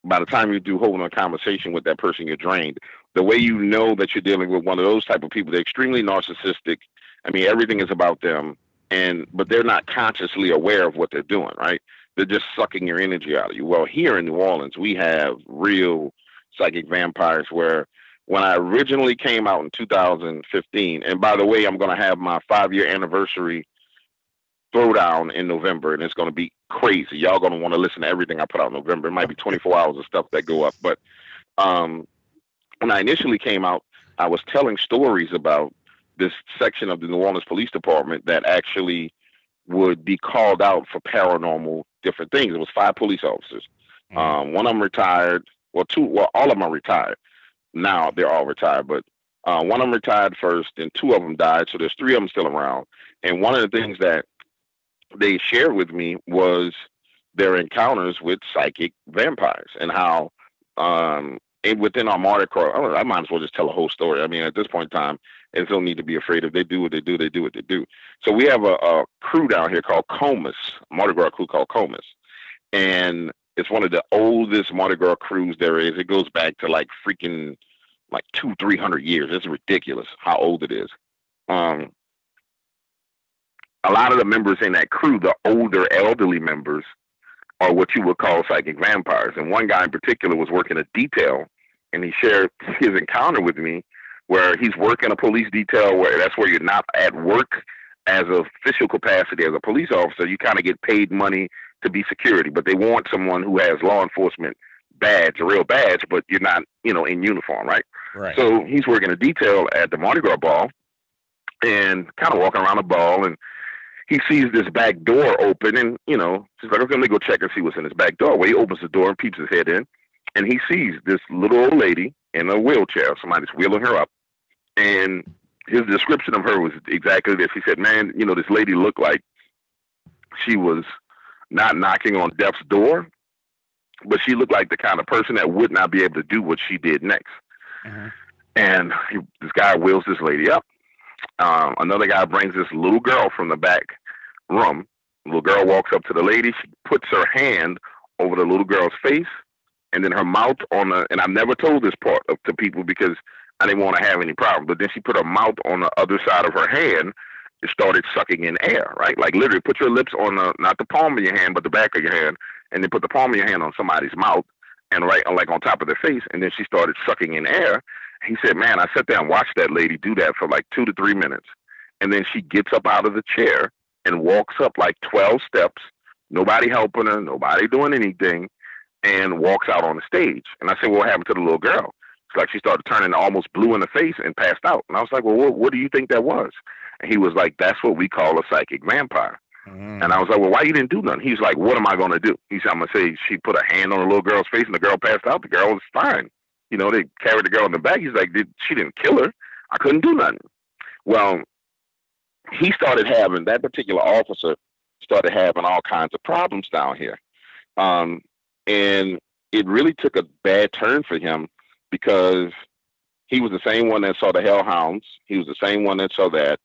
By the time you do holding a conversation with that person, you're drained. The way you know that you're dealing with one of those type of people, they're extremely narcissistic. I mean, everything is about them, but they're not consciously aware of what they're doing, right? They're just sucking your energy out of you. Well, here in New Orleans, we have real psychic vampires where when I originally came out in 2015, and by the way, I'm going to have my 5-year anniversary throwdown in November, and it's going to be crazy. Y'all going to want to listen to everything I put out in November. It might be 24 hours of stuff that go up. But um, when I initially came out, I was telling stories about this section of the New Orleans Police Department that actually would be called out for paranormal different things. It was 5 police officers. Mm. One of them retired. Well, all of them are retired. Now they're all retired, but one of them retired first, and 2 of them died. So there's 3 of them still around. And one of the things that they shared with me was their encounters with psychic vampires and how within our Mardi Gras, I might as well just tell a whole story. I mean, at this point in time, there's no need to be afraid. If they do what they do, they do what they do. So we have a crew down here called Comus, a Mardi Gras crew called Comus. And it's one of the oldest Mardi Gras crews there is. It goes back to like freaking like 200-300 years. It's ridiculous how old it is. A lot of the members in that crew, the older elderly members, are what you would call psychic vampires. And one guy in particular was working a detail, and he shared his encounter with me where he's working a police detail where that's where you're not at work as an official capacity as a police officer. You kind of get paid money to be security, but they want someone who has law enforcement badge, a real badge, but you're not, in uniform, right? Right. So he's working a detail at the Mardi Gras ball and kind of walking around the ball, and he sees this back door open, and, she's like, okay, let me go check and see what's in this back door. Well, he opens the door and peeps his head in, and he sees this little old lady in a wheelchair. Somebody's wheeling her up. And his description of her was exactly this. He said, man, this lady looked like she was not knocking on death's door, but she looked like the kind of person that would not be able to do what she did next. Mm-hmm. And this guy wheels this lady up. Another guy brings this little girl from the back room. The little girl walks up to the lady. She puts her hand over the little girl's face, and then her mouth on the, and I've never told this part to people because I didn't want to have any problem, but then she put her mouth on the other side of her hand and started sucking in air, right? Like literally put your lips on not the palm of your hand, but the back of your hand, and then put the palm of your hand on somebody's mouth and right like on top of their face, and then she started sucking in air. He said, man, I sat there and watched that lady do that for like 2 to 3 minutes. And then she gets up out of the chair and walks up like 12 steps, nobody helping her, nobody doing anything, and walks out on the stage. And I said, well, what happened to the little girl? It's like she started turning almost blue in the face and passed out. And I was like, well, what do you think that was? And he was like, that's what we call a psychic vampire. Mm. And I was like, well, why you didn't do nothing? He's like, what am I going to do? He said, I'm going to say she put a hand on the little girl's face and the girl passed out. The girl was fine. They carried the girl in the back. He's like, she didn't kill her. I couldn't do nothing. Well, he started having, that particular officer started having all kinds of problems down here. And it really took a bad turn for him because he was the same one that saw the hellhounds. He was the same one that saw that.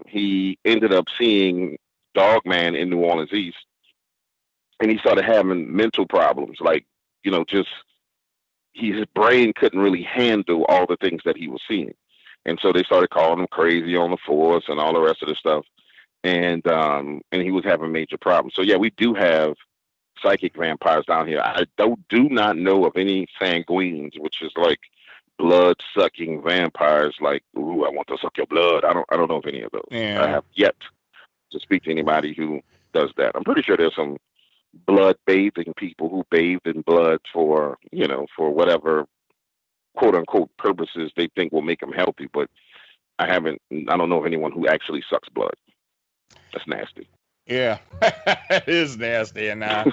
He ended up seeing Dogman in New Orleans East, and he started having mental problems, like, just his brain couldn't really handle all the things that he was seeing. And so they started calling him crazy on the force and all the rest of the stuff. And he was having major problems. So yeah, we do have psychic vampires down here. I do not know of any sanguines, which is like blood-sucking vampires. Like, ooh, I want to suck your blood. I don't know of any of those. Yeah. I have yet to speak to anybody who does that. I'm pretty sure there's some blood-bathing people who bathed in blood for whatever quote-unquote purposes they think will make them healthy. But I don't know of anyone who actually sucks blood. That's nasty. Yeah, it is nasty, and I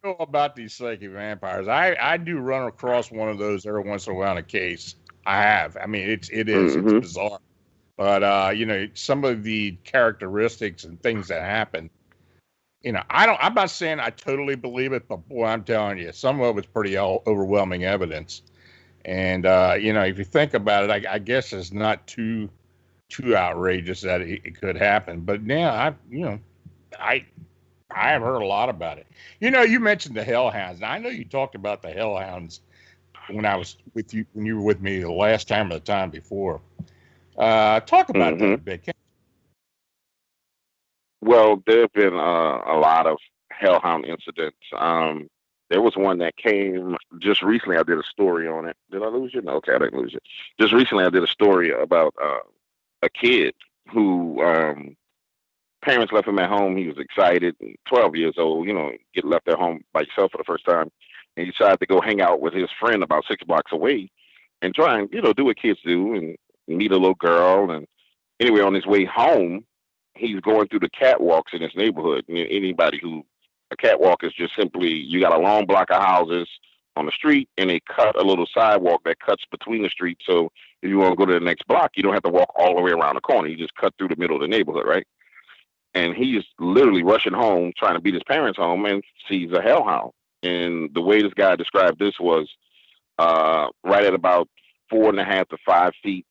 know about these psychic vampires. I do run across one of those every once in a while in a case. I have. I mean, it is Mm-hmm. it's bizarre, but some of the characteristics and things that happen. I'm not saying I totally believe it, but boy, I'm telling you, some of it's pretty overwhelming evidence. And if you think about it, I guess it's not too outrageous that it could happen. But now I have heard a lot about it. You mentioned the hellhounds. Now, I know you talked about the hellhounds when I was with you, when you were with me the last time or the time before. Talk about that a bit. Well, there have been a lot of hellhound incidents. There was one that came just recently. I did a story on it. Did I lose you? No, okay, I didn't lose you. Just recently, I did a story about a kid who parents left him at home. He was excited, 12 years old, get left at home by yourself for the first time. And he decided to go hang out with his friend about 6 blocks away and try and, do what kids do and meet a little girl. And anyway, on his way home, he's going through the catwalks in his neighborhood. A catwalk is just simply, you got a long block of houses on the street and they cut a little sidewalk that cuts between the streets. So if you want to go to the next block, you don't have to walk all the way around the corner. You just cut through the middle of the neighborhood, right? And he is literally rushing home, trying to beat his parents home, and sees a hellhound. And the way this guy described this was right at about 4.5 to 5 feet,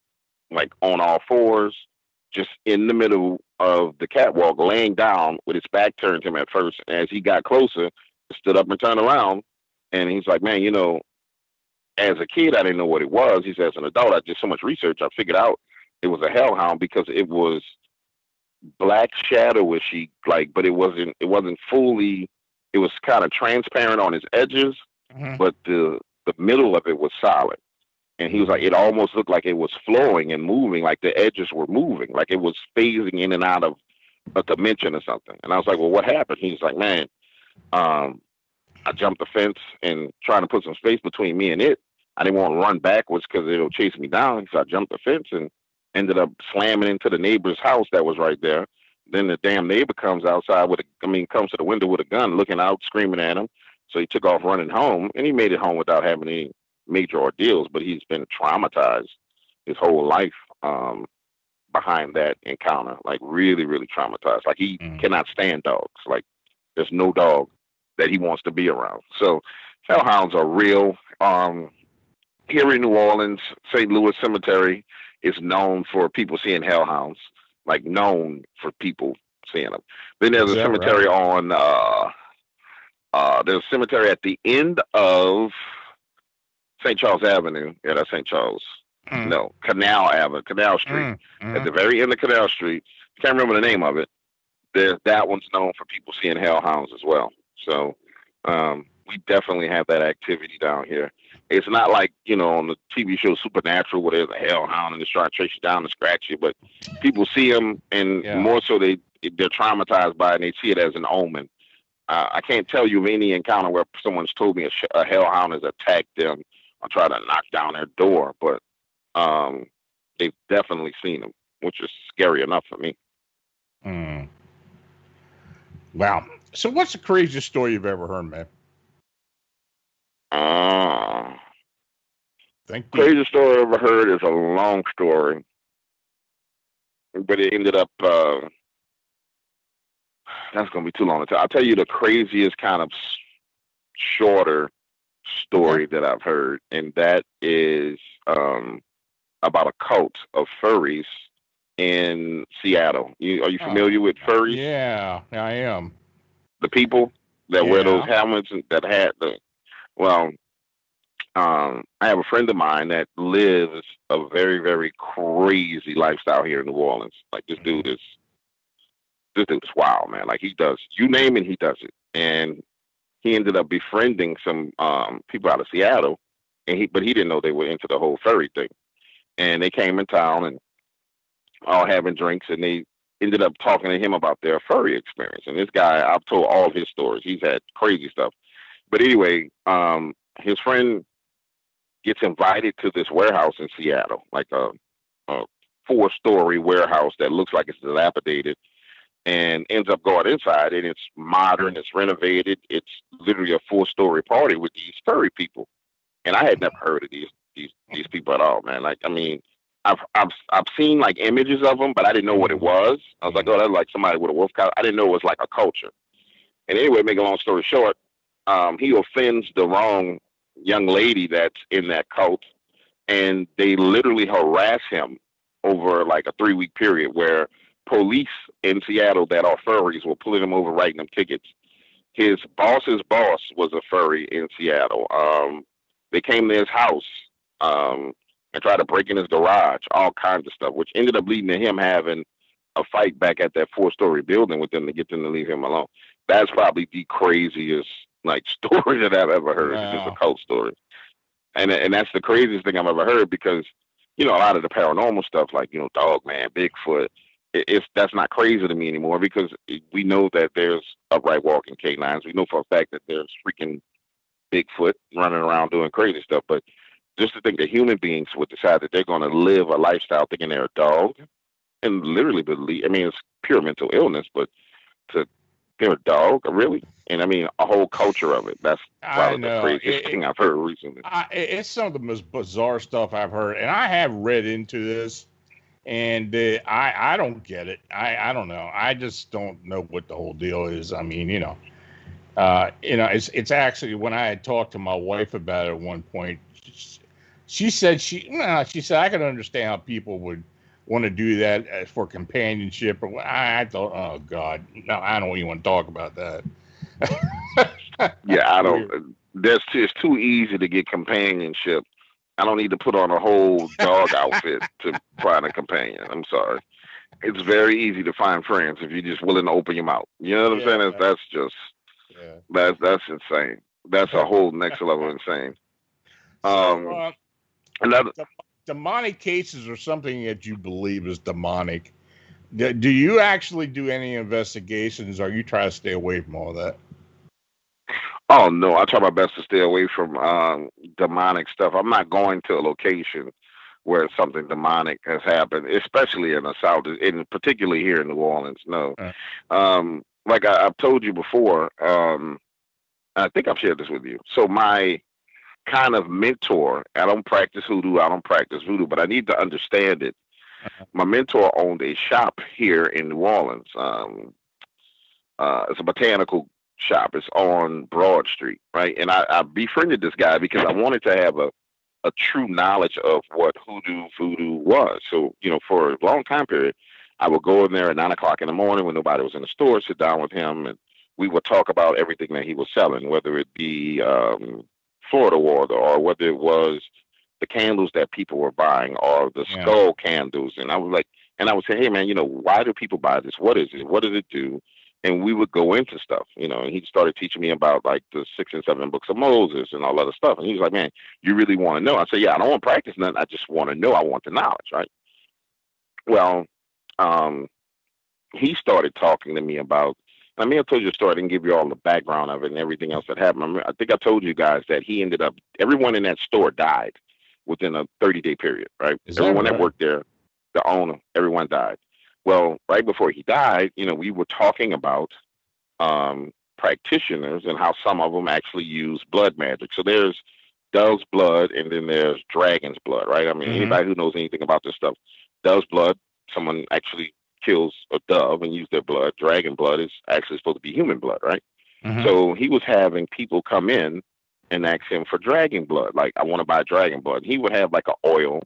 like on all fours, just in the middle of the catwalk, laying down with his back turned to him at first. As he got closer, stood up and turned around. And he's like, man, as a kid, I didn't know what it was. He said, as an adult, I did so much research, I figured out it was a hellhound because it was black shadowishy, like, but it wasn't fully. It was kind of transparent on his edges, but the middle of it was solid. And he was like, it almost looked like it was flowing and moving, like the edges were moving, like it was phasing in and out of a dimension or something. And I was like, well, what happened? He's like, man, I jumped the fence and trying to put some space between me and it. I didn't want to run backwards because it'll chase me down. So I jumped the fence and ended up slamming into the neighbor's house that was right there. Then the damn neighbor comes outside comes to the window with a gun, looking out, screaming at him. So he took off running home, and he made it home without having any major ordeals. But he's been traumatized his whole life behind that encounter, like really, really traumatized. Like he cannot stand dogs. Like there's no dog that he wants to be around. So hellhounds are real. Here in New Orleans, St. Louis Cemetery is known for people seeing hellhounds, like known for people seeing them. Then there's a cemetery on, there's a cemetery at the end of St. Charles Avenue. Yeah, that's St. Charles. No, Canal Avenue, Canal Street. At the very end of Canal Street, can't remember the name of it. That one's known for people seeing hellhounds as well. So we definitely have that activity down here. It's not like, on the TV show Supernatural where there's a hellhound and it's trying to chase you down and scratch you, but people see them and more so they're traumatized by it and they see it as an omen. I can't tell you of any encounter where someone's told me a hellhound has attacked them or tried to knock down their door, but they've definitely seen them, which is scary enough for me. Wow. So what's the craziest story you've ever heard, man? Craziest story I ever heard is a long story, but it ended up, that's going to be too long to tell. I'll tell you the craziest kind of shorter story that I've heard, and that is about a cult of furries in Seattle. Are you familiar with furries? Yeah, I am. The people that wear those helmets that had I have a friend of mine that lives a very, very crazy lifestyle here in New Orleans. Like this dude is wild, man. Like he does, you name it, he does it. And he ended up befriending some people out of Seattle, but he didn't know they were into the whole furry thing. And they came in town and all having drinks, and they ended up talking to him about their furry experience. And this guy, I've told all his stories. He's had crazy stuff. But anyway, his friend gets invited to this warehouse in Seattle, like a 4-story warehouse that looks like it's dilapidated, and ends up going inside, and it's modern, it's renovated, it's literally a 4-story party with these furry people. And I had never heard of these people at all, man. Like, I mean, I've seen like images of them, but I didn't know what it was. I was like, oh, that's like somebody with a wolf costume. I didn't know it was like a culture. And anyway, make a long story short, he offends the wrong young lady that's in that cult, and they literally harass him over like a 3-week period where police in Seattle that are furries were pulling him over, writing them tickets. His boss's boss was a furry in Seattle. They came to his house and tried to break in his garage, all kinds of stuff, which ended up leading to him having a fight back at that 4-story building with them to get them to leave him alone. That's probably the craziest like story that I've ever heard. Wow. It's just a cult story. And that's the craziest thing I've ever heard because, a lot of the paranormal stuff like, Dogman, Bigfoot, that's not crazy to me anymore because we know that there's upright walking canines. We know for a fact that there's freaking Bigfoot running around doing crazy stuff. But just to think that human beings would decide that they're going to live a lifestyle thinking they're a dog and literally believe, I mean, it's pure mental illness, but they're a dog, really? And I mean, a whole culture of it. That's probably the craziest thing I've heard recently. It's some of the most bizarre stuff I've heard. And I have read into this, and I don't get it. I don't know. I just don't know what the whole deal is. I mean, It's actually when I had talked to my wife about it at one point, she said she said I could understand how people would want to do that for companionship. But I thought, oh God, no, I don't even want to talk about that. Yeah, I Weird. don't. It's too easy to get companionship. I don't need to put on a whole dog outfit to find a companion. I'm sorry. It's very easy to find friends if you're just willing to open your mouth. You know what I'm saying? Yeah, That's just yeah. that's insane. That's a whole next level insane. So, Another. demonic cases are something that you believe is demonic. Do you actually do any investigations, or you try to stay away from all that? Oh no, I try my best to stay away from demonic stuff. I'm not going to a location where something demonic has happened, especially in the South, and particularly here in New Orleans. No, Uh, like I've told you before, I think I've shared this with you. So my kind of mentor, I don't practice hoodoo, I don't practice voodoo, but I need to understand it. My mentor owned a shop here in New Orleans. It's a botanical shop. It's on Broad Street, right? And I befriended this guy because I wanted to have a true knowledge of what hoodoo voodoo was. So, for a long time period, I would go in there at 9 o'clock in the morning when nobody was in the store, sit down with him, and we would talk about everything that he was selling, whether it be Florida water or whether it was the candles that people were buying or the yeah. skull candles. And I was like, and I would say, hey man, why do people buy this? What is it? What does it do? And we would go into stuff, and he started teaching me about like the 6 and 7 books of Moses and all other stuff. And he was like, man, you really want to know? I said, yeah, I don't want to practice nothing. I just want to know. I want the knowledge, right? Well, um, he started talking to me about, I mean, I told you the story. I didn't give you all the background of it and everything else that happened. I think I told you guys that he ended up, everyone in that store died within a 30-day period, right? Is that Everyone that right? worked there, the owner, everyone died. Well, right before he died, we were talking about practitioners and how some of them actually use blood magic. So there's dove's blood and then there's dragon's blood, right? I mean, Mm-hmm. anybody who knows anything about this stuff, dove's blood, someone actually kills a dove and use their blood. Dragon blood is actually supposed to be human blood, right? Mm-hmm. So he was having people come in and ask him for dragon blood. Like, I want to buy dragon blood. He would have like an oil,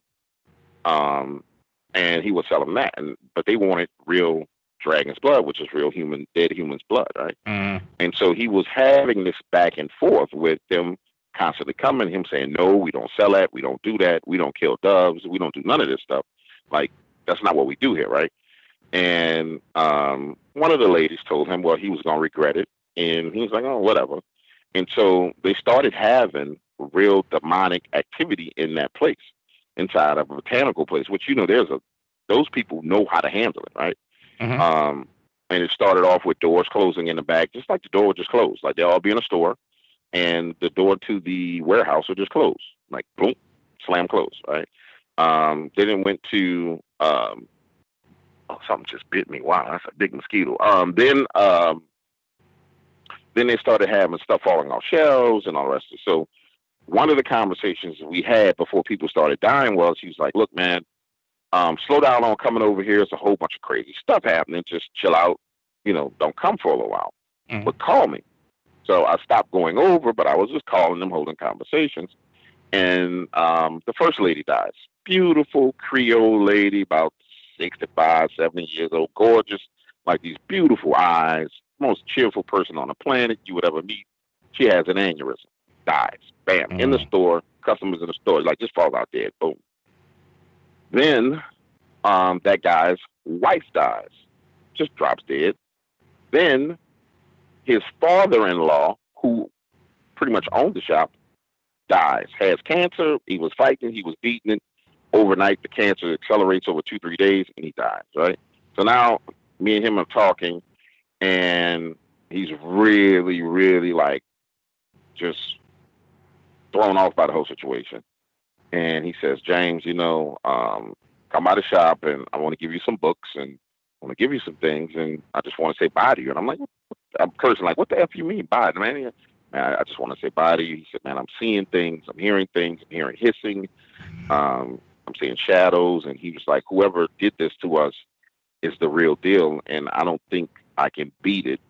and he would sell them that. But they wanted real dragon's blood, which is real dead human's blood, right? Mm-hmm. And so he was having this back and forth with them constantly coming, him saying, no, we don't sell that. We don't do that. We don't kill doves. We don't do none of this stuff. Like, that's not what we do here, right? And one of the ladies told him, well, he was going to regret it. And he was like, oh, whatever. And so they started having real demonic activity in that place, inside of a botanical place, which, those people know how to handle it, right? Mm-hmm. And it started off with doors closing in the back, just like the door would just close. Like, they'll all be in a store, and the door to the warehouse would just close. Like, boom, slam close, right? Then it went to, oh, something just bit me. Wow, that's a big mosquito. Then they started having stuff falling off shelves and all the rest of it. So one of the conversations we had before people started dying was, he was like, look, man, slow down on coming over here. It's a whole bunch of crazy stuff happening. Just chill out. Don't come for a little while, Mm-hmm. but call me. So I stopped going over, but I was just calling them, holding conversations. And the first lady dies. Beautiful Creole lady, about 65, 70 years old, gorgeous, like these beautiful eyes, most cheerful person on the planet you would ever meet. She has an aneurysm, dies, bam, in the store, customers in the store, like, just falls out dead, boom. Then that guy's wife dies, just drops dead. Then his father-in-law, who pretty much owned the shop, dies, has cancer. He was fighting, he was beating it. Overnight, the cancer accelerates over 2-3 days, and he dies, right? So now me and him are talking, and he's really, really, like, just thrown off by the whole situation. And he says, James, come by the shop, and I want to give you some books, and I want to give you some things, and I just want to say bye to you. And I'm like, I'm cursing, like, what the F you mean bye, man? I just want to say bye to you. He said, man, I'm seeing things, I'm hearing things, I'm hearing hissing, I'm seeing shadows. And he was like, whoever did this to us is the real deal, and I don't think I can beat it,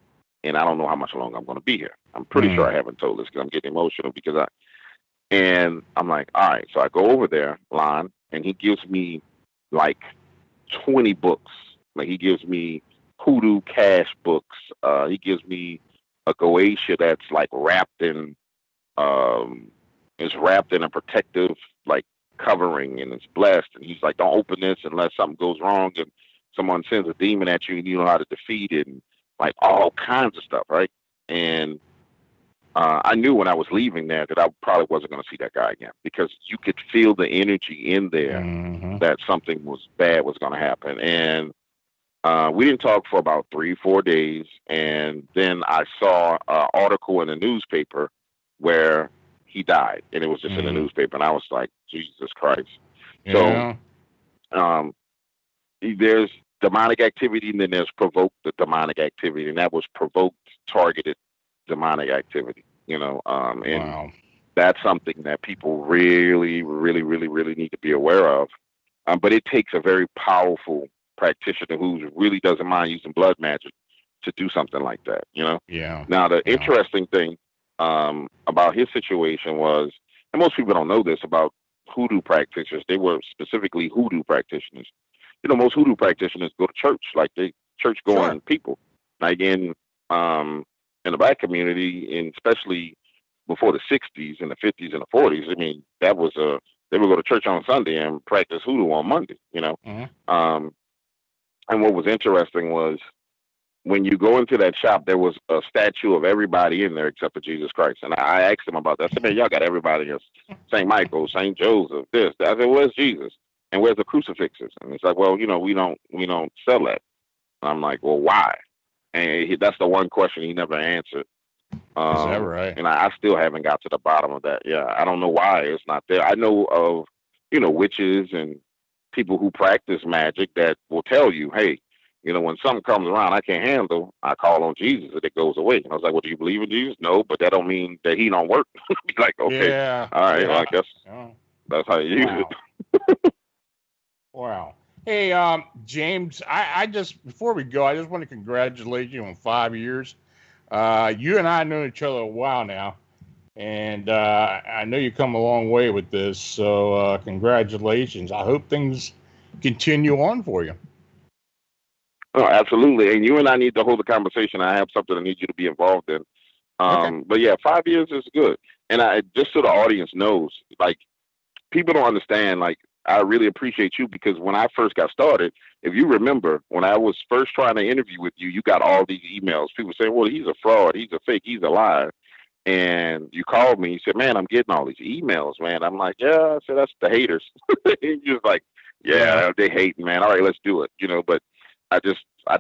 and I don't know how much longer I'm going to be here. I'm pretty sure I haven't told this because I'm getting emotional and I'm like, all right. So I go over there, Lon, and he gives me like 20 books. Like he gives me hoodoo cash books. He gives me a Goetia that's like is wrapped in a protective like covering and it's blessed. And he's like, don't open this unless something goes wrong and someone sends a demon at you and you know how to defeat it and like all kinds of stuff, right? And I knew when I was leaving there that I probably wasn't going to see that guy again because you could feel the energy in there that something bad was going to happen. And we didn't talk for about 3-4 days. And then I saw an article in the newspaper where he died. And it was just in the newspaper. And I was like, Jesus Christ. Yeah. So there's demonic activity and then there's provoked the demonic activity. And that was provoked, targeted demonic activity, and Wow. that's something that people really, really, really, really need to be aware of. But it takes a very powerful practitioner who really doesn't mind using blood magic to do something like that, Yeah. Now, the interesting thing about his situation was, and most people don't know this about hoodoo practitioners, they were specifically hoodoo practitioners. Most hoodoo practitioners go to church, like they church-going people. Like in the black community, and especially before the 60s and the 50s and the 40s, I mean, that was they would go to church on Sunday and practice hoodoo on Monday, And what was interesting was when you go into that shop, there was a statue of everybody in there except for Jesus Christ. And I asked them about that. I said, man, y'all got everybody else. St. Michael, St. Joseph, this. I said, where's Jesus? And where's the crucifixes? And it's like, well, we don't sell that. And I'm like, well, why? And that's the one question he never answered. Is that right? And I still haven't got to the bottom of that. Yeah, I don't know why it's not there. I know of, witches and people who practice magic that will tell you, hey, when something comes around I can't handle, I call on Jesus and it goes away. And I was like, well, do you believe in Jesus? No, but that don't mean that he don't work. Be like, okay, all right, well, I guess that's how you use it. Wow. Hey, James, I just, before we go, I just want to congratulate you on 5 years. You and I know each other a while now, and I know you come a long way with this, so congratulations. I hope things continue on for you. Oh, absolutely. And you and I need to hold a conversation. I have something I need you to be involved in. Okay. But yeah, 5 years is good. And just so the audience knows, like, people don't understand, like, I really appreciate you because when I first got started, if you remember, when I was first trying to interview with you, you got all these emails. People saying, well, he's a fraud, he's a fake, he's a liar. And you called me, you said, man, I'm getting all these emails, man. I'm like, yeah, I said, that's the haters. You're just like, yeah, they hate, man. All right, let's do it. But I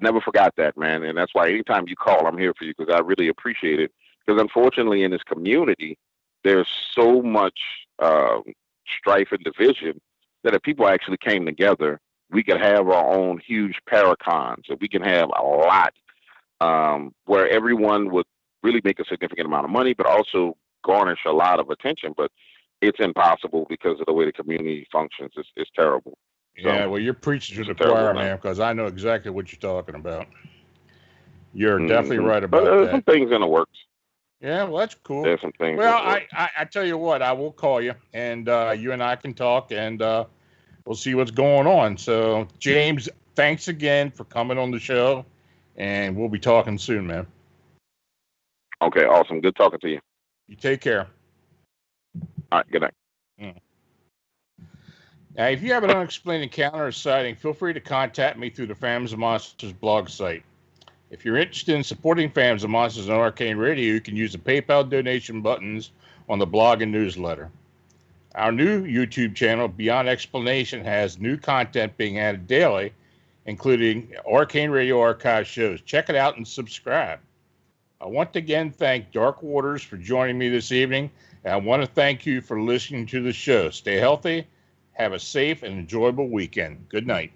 never forgot that, man. And that's why anytime you call, I'm here for you because I really appreciate it. Because unfortunately in this community, there's so much strife and division that if people actually came together, we could have our own huge paracons. If we can have a lot where everyone would really make a significant amount of money, but also garnish a lot of attention. But it's impossible because of the way the community functions. It's terrible. Yeah, well, you're preaching to the choir, man, because I know exactly what you're talking about. You're definitely right about that. Some things in the works. Yeah, well, that's cool. There's some things. Well, I tell you what, I will call you, and you and I can talk, and we'll see what's going on. So, James, thanks again for coming on the show, and we'll be talking soon, man. Okay, awesome. Good talking to you. You take care. All right, good night. Now, if you have an unexplained encounter or sighting, feel free to contact me through the Phantoms and Monsters blog site. If you're interested in supporting Phantoms and Monsters and Arcane Radio, you can use the PayPal donation buttons on the blog and newsletter. Our new YouTube channel, Beyond Explanation, has new content being added daily, including Arcane Radio archive shows. Check it out and subscribe. I want to again thank Dark Waters for joining me this evening, and I want to thank you for listening to the show. Stay healthy, have a safe and enjoyable weekend. Good night.